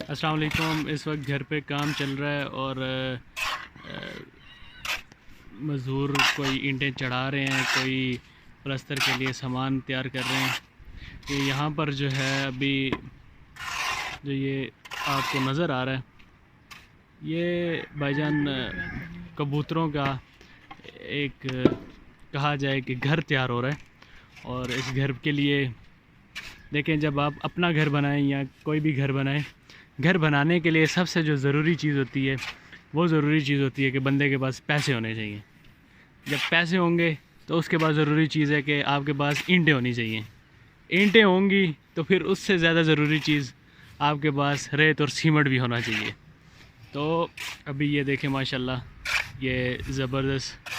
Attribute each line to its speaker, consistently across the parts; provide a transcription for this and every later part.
Speaker 1: السلام علیکم۔ اس وقت گھر پہ کام چل رہا ہے اور مزدور کوئی اینٹیں چڑھا رہے ہیں، کوئی پلستر کے لیے سامان تیار کر رہے ہیں۔ کہ یہاں پر جو ہے ابھی جو یہ آپ کو نظر آ رہا ہے، یہ بھائی جان کبوتروں کا ایک کہا جائے کہ گھر تیار ہو رہا ہے۔ اور اس گھر کے لیے دیکھیں، جب آپ اپنا گھر بنائیں یا کوئی بھی گھر بنائیں، گھر بنانے کے لیے سب سے جو ضروری چیز ہوتی ہے وہ ضروری چیز ہوتی ہے کہ بندے کے پاس پیسے ہونے چاہیے۔ جب پیسے ہوں گے تو اس کے بعد ضروری چیز ہے کہ آپ کے پاس اینٹیں ہونی چاہیے۔ اینٹیں ہوں گی تو پھر اس سے زیادہ ضروری چیز آپ کے پاس ریت اور سیمنٹ بھی ہونا چاہیے۔ تو ابھی یہ دیکھیں ماشاءاللہ یہ زبردست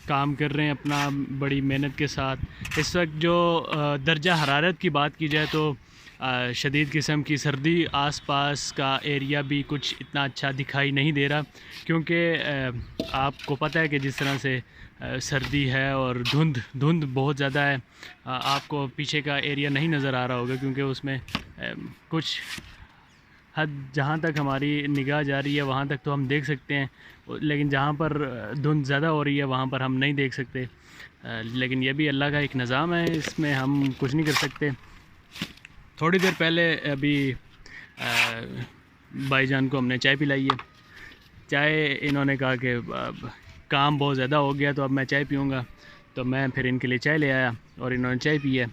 Speaker 1: کام کر رہے ہیں اپنا بڑی محنت کے ساتھ۔ اس وقت جو درجہ حرارت کی بات کی جائے تو شدید قسم کی سردی، آس پاس کا ایریا بھی کچھ اتنا اچھا دکھائی نہیں دے رہا، کیونکہ آپ کو پتہ ہے کہ جس طرح سے سردی ہے اور دھند بہت زیادہ ہے۔ آپ کو پیچھے کا ایریا نہیں نظر آ رہا ہوگا کیونکہ اس میں کچھ حد جہاں تک ہماری نگاہ جا رہی ہے وہاں تک تو ہم دیکھ سکتے ہیں، لیکن جہاں پر دھند زیادہ ہو رہی ہے وہاں پر ہم نہیں دیکھ سکتے۔ لیکن یہ بھی اللہ کا ایک نظام ہے، اس میں ہم کچھ نہیں کر سکتے۔ تھوڑی دیر پہلے ابھی بھائی جان کو ہم نے چائے پلائی ہے۔ چائے انہوں نے کہا کہ کام بہت زیادہ ہو گیا تو اب میں چائے پیوں گا، تو میں پھر ان کے لیے چائے لے آیا اور انہوں نے چائے پی ہے۔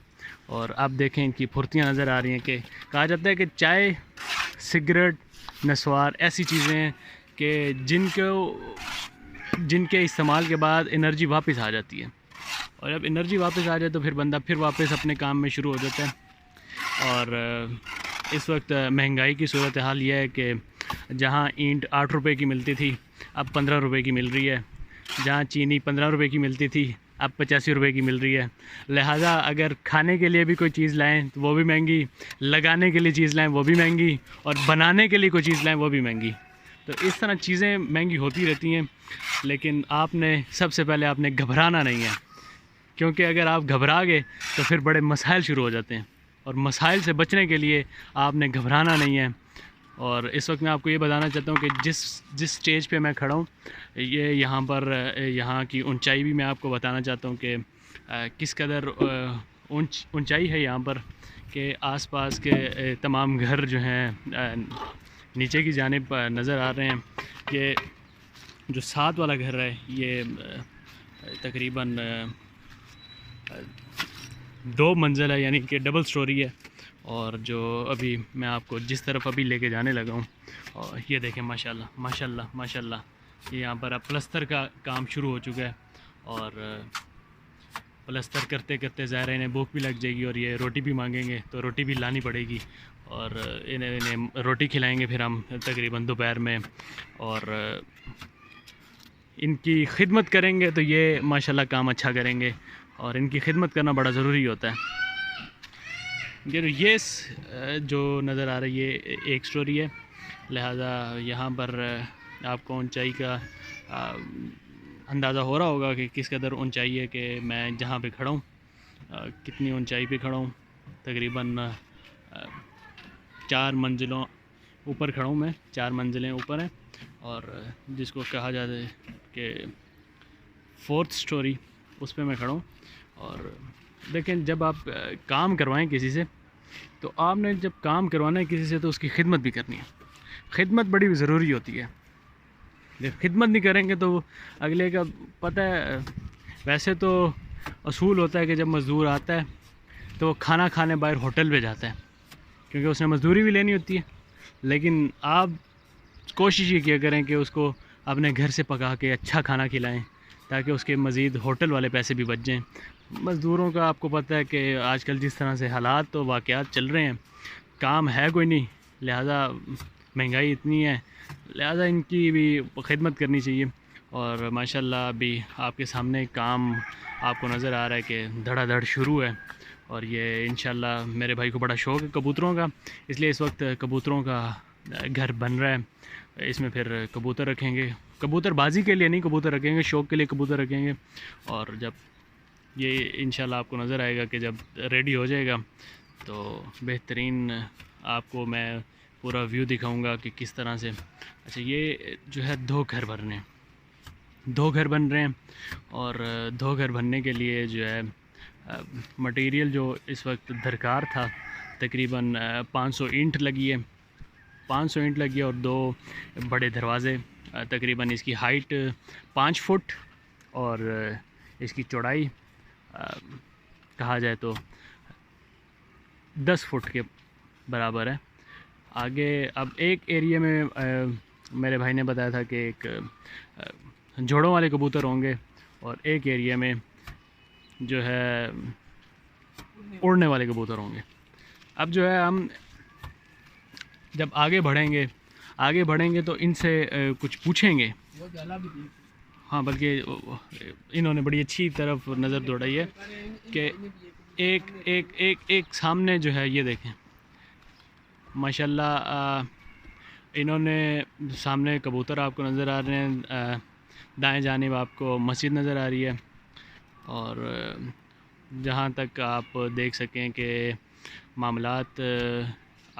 Speaker 1: اور اب دیکھیں ان کی پھرتیاں نظر آ رہی ہیں کہ کہا جاتا ہے کہ چائے، سگریٹ، نسوار ایسی چیزیں ہیں کہ جن کے استعمال کے بعد انرجی واپس آ جاتی ہے، اور جب انرجی واپس آ جائے تو پھر بندہ پھر واپس اپنے کام میں شروع ہو جاتا ہے۔ اور اس وقت مہنگائی کی صورتحال یہ ہے کہ جہاں اینٹ 8 روپے کی ملتی تھی اب 15 روپے کی مل رہی ہے، جہاں چینی 15 روپے کی ملتی تھی اب 85 روپے کی مل رہی ہے۔ لہٰذا اگر کھانے کے لیے بھی کوئی چیز لائیں تو وہ بھی مہنگی، لگانے کے لیے چیز لائیں وہ بھی مہنگی، اور بنانے کے لیے کوئی چیز لائیں وہ بھی مہنگی۔ تو اس طرح چیزیں مہنگی ہوتی رہتی ہیں، لیکن آپ نے سب سے پہلے آپ نے گھبرانا نہیں ہے، کیونکہ اگر آپ گھبرا گئے تو پھر بڑے مسائل شروع ہو جاتے ہیں، اور مسائل سے بچنے کے لیے آپ نے گھبرانا نہیں ہے۔ اور اس وقت میں آپ کو یہ بتانا چاہتا ہوں کہ جس سٹیج پہ میں کھڑا ہوں، یہ یہاں کی اونچائی بھی میں آپ کو بتانا چاہتا ہوں کہ کس قدر اونچائی ہے یہاں پر، کہ آس پاس کے تمام گھر جو ہیں نیچے کی جانب نظر آ رہے ہیں۔ کہ جو 7 والا گھر ہے یہ تقریباً 2 منزل ہے، یعنی کہ ڈبل سٹوری ہے۔ اور جو ابھی میں آپ کو جس طرف ابھی لے کے جانے لگا ہوں، اور یہ دیکھیں ماشاءاللہ ماشاءاللہ ماشاءاللہ، یہ یہاں پر اب پلستر کا کام شروع ہو چکا ہے، اور پلستر کرتے کرتے ظاہر ہے انہیں بھوک بھی لگ جائے گی، اور یہ روٹی بھی مانگیں گے تو روٹی بھی لانی پڑے گی، اور انہیں روٹی کھلائیں گے پھر ہم تقریباً دوپہر میں، اور ان کی خدمت کریں گے تو یہ ماشاءاللہ کام اچھا کریں گے، اور ان کی خدمت کرنا بڑا ضروری ہوتا ہے۔ یہ جو نظر آ رہی ہے ایک سٹوری ہے، لہٰذا یہاں پر آپ کو اونچائی کا اندازہ ہو رہا ہوگا کہ کس قدر اونچائی ہے، کہ میں جہاں پہ کھڑا ہوں کتنی اونچائی پہ کھڑا ہوں۔ تقریباً 4 منزلوں اوپر کھڑا ہوں میں، 4 منزلیں اوپر ہیں، اور جس کو کہا جاتا ہے کہ 4تھ سٹوری، اس پہ میں کھڑا ہوں۔ اور دیکھیں، جب آپ کام کروائیں کسی سے تو آپ نے جب کام کروانا ہے کسی سے تو اس کی خدمت بھی کرنی ہے۔ خدمت بڑی ضروری ہوتی ہے، جب خدمت نہیں کریں گے تو اگلے کا پتہ ہے، ویسے تو اصول ہوتا ہے کہ جب مزدور آتا ہے تو وہ کھانا کھانے باہر ہوٹل پہ جاتا ہے، کیونکہ اس نے مزدوری بھی لینی ہوتی ہے، لیکن آپ کوشش یہ کیا کریں کہ اس کو اپنے گھر سے پکا کے اچھا کھانا کھلائیں، تاکہ اس کے مزید ہوٹل والے پیسے بھی بچ جائیں۔ مزدوروں کا آپ کو پتہ ہے کہ آج کل جس طرح سے حالات تو واقعات چل رہے ہیں، کام ہے کوئی نہیں، لہٰذا مہنگائی اتنی ہے، لہٰذا ان کی بھی خدمت کرنی چاہیے۔ اور ماشاءاللہ ابھی آپ کے سامنے کام آپ کو نظر آ رہا ہے کہ دھڑا دھڑ شروع ہے، اور یہ انشاءاللہ میرے بھائی کو بڑا شوق ہے کبوتروں کا، اس لیے اس وقت کبوتروں کا گھر بن رہا ہے۔ اس میں پھر کبوتر رکھیں گے، کبوتر بازی کے لیے نہیں، کبوتر رکھیں گے، شوق کے لیے کبوتر رکھیں گے۔ اور جب یہ انشاءاللہ آپ کو نظر آئے گا کہ جب ریڈی ہو جائے گا تو بہترین آپ کو میں پورا ویو دکھاؤں گا کہ کس طرح سے. اچھا یہ جو ہے 2 گھر بن رہے ہیں، 2 گھر بن رہے ہیں، اور 2 گھر بننے کے لیے جو ہے مٹیریل جو اس وقت درکار تھا تقریباً 500 اینٹ لگی ہے، 500 اینٹ لگی ہے، اور 2 بڑے دروازے. تقریباً اس کی ہائٹ 5 فٹ اور اس کی چوڑائی کہا جائے تو 10 فٹ کے برابر ہے. آگے اب ایک ایریے میں میرے بھائی نے بتایا تھا کہ ایک جوڑوں والے کبوتر ہوں گے، اور ایک ایریے میں جو ہے اڑنے والے کبوتر ہوں گے. اب جو ہے ہم جب آگے بڑھیں گے تو ان سے کچھ پوچھیں گے. ہاں بلکہ انہوں نے بڑی اچھی طرف نظر دوڑائی ہے کہ ایک سامنے جو ہے یہ دیکھیں ماشاءاللہ. انہوں نے سامنے کبوتر آپ کو نظر آ رہے ہیں، دائیں جانب آپ کو مسجد نظر آ رہی ہے، اور جہاں تک آپ دیکھ سکیں کہ معاملات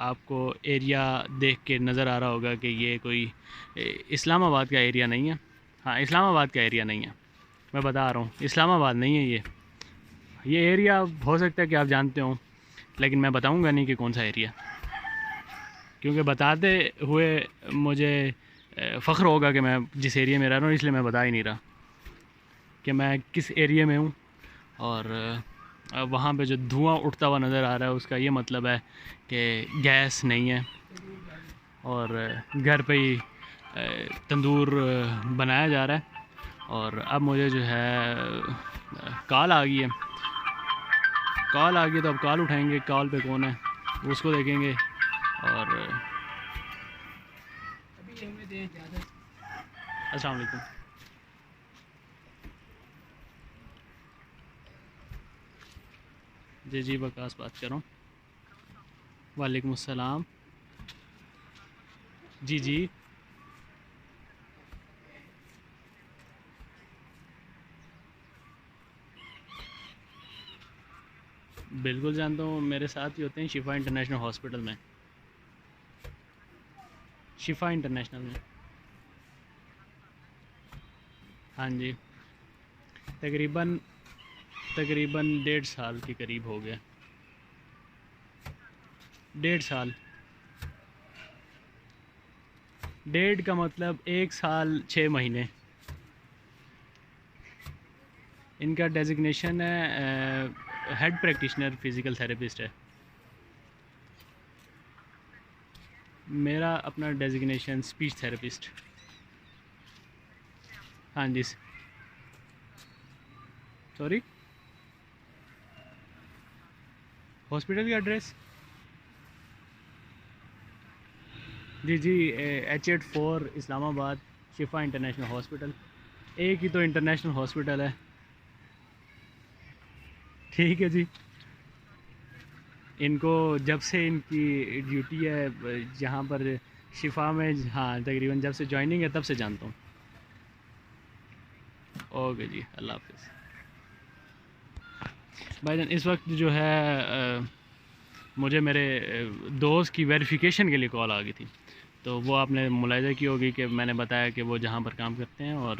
Speaker 1: آپ کو ایریا دیکھ کے نظر آ رہا ہوگا کہ یہ کوئی اسلام آباد کا ایریا نہیں ہے. ہاں اسلام آباد کا ایریا نہیں ہے، میں بتا رہا ہوں اسلام آباد نہیں ہے. یہ ایریا ہو سکتا ہے کہ آپ جانتے ہوں، لیکن میں بتاؤں گا نہیں کہ کون سا ایریا، کیونکہ بتاتے ہوئے مجھے فخر ہوگا کہ میں جس ایریا میں رہ رہا ہوں، اس لیے میں بتا ہی نہیں رہا کہ میں کس ایریا میں ہوں. اور وہاں پہ جو دھواں اٹھتا ہوا نظر آ رہا ہے اس کا یہ مطلب ہے کہ گیس نہیں ہے، اور گھر پہ ہی تندور بنایا جا رہا ہے. اور اب مجھے جو ہے کال آ گئی ہے تو اب کال اٹھائیں گے. کال پہ کون ہے اس کو دیکھیں گے. اور السلام علیکم. جی وقاص بات کر رہا ہوں. وعلیکم السلام. جی بالکل جانتا ہوں، میرے ساتھ ہی ہوتے ہیں شفا انٹرنیشنل ہاسپٹل میں. شفا انٹرنیشنل میں ہاں جی، تقریباً 1.5 سال کے قریب ہو گیا. 1.5 سال. 1.5 کا مطلب 1 سال 6 مہینے. ان کا ڈیزگنیشن ہے ہیڈ پریکٹیشنر فزیکل تھراپسٹ ہے. میرا اپنا ڈیزگنیشن اسپیچ تھراپسٹ. ہاں جی. سوری ہاسپٹل کا ایڈریس جی H84 اسلام آباد شفا انٹرنیشنل ہاسپٹل. ایک ہی تو انٹرنیشنل ہاسپٹل ہے. ٹھیک ہے جی. ان کو جب سے ان کی ڈیوٹی ہے جہاں پر شفا میں، ہاں تقریباً جب سے جوائننگ ہے تب سے جانتا ہوں. اوکے جی، اللہ حافظ. بھائی جان اس وقت جو ہے مجھے میرے دوست کی ویریفیکیشن کے لیے کال آ گئی تھی، تو وہ آپ نے ملاحظہ کی ہوگی کہ میں نے بتایا کہ وہ جہاں پر کام کرتے ہیں، اور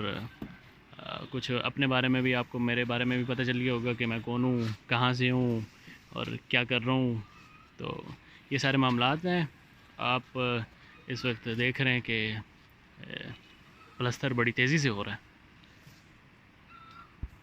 Speaker 1: کچھ اپنے بارے میں بھی آپ کو میرے بارے میں بھی پتہ چل گیا ہوگا کہ میں کون ہوں، کہاں سے ہوں، اور کیا کر رہا ہوں. تو یہ سارے معاملات ہیں. آپ اس وقت دیکھ رہے ہیں کہ پلستر بڑی تیزی سے ہو رہا ہے.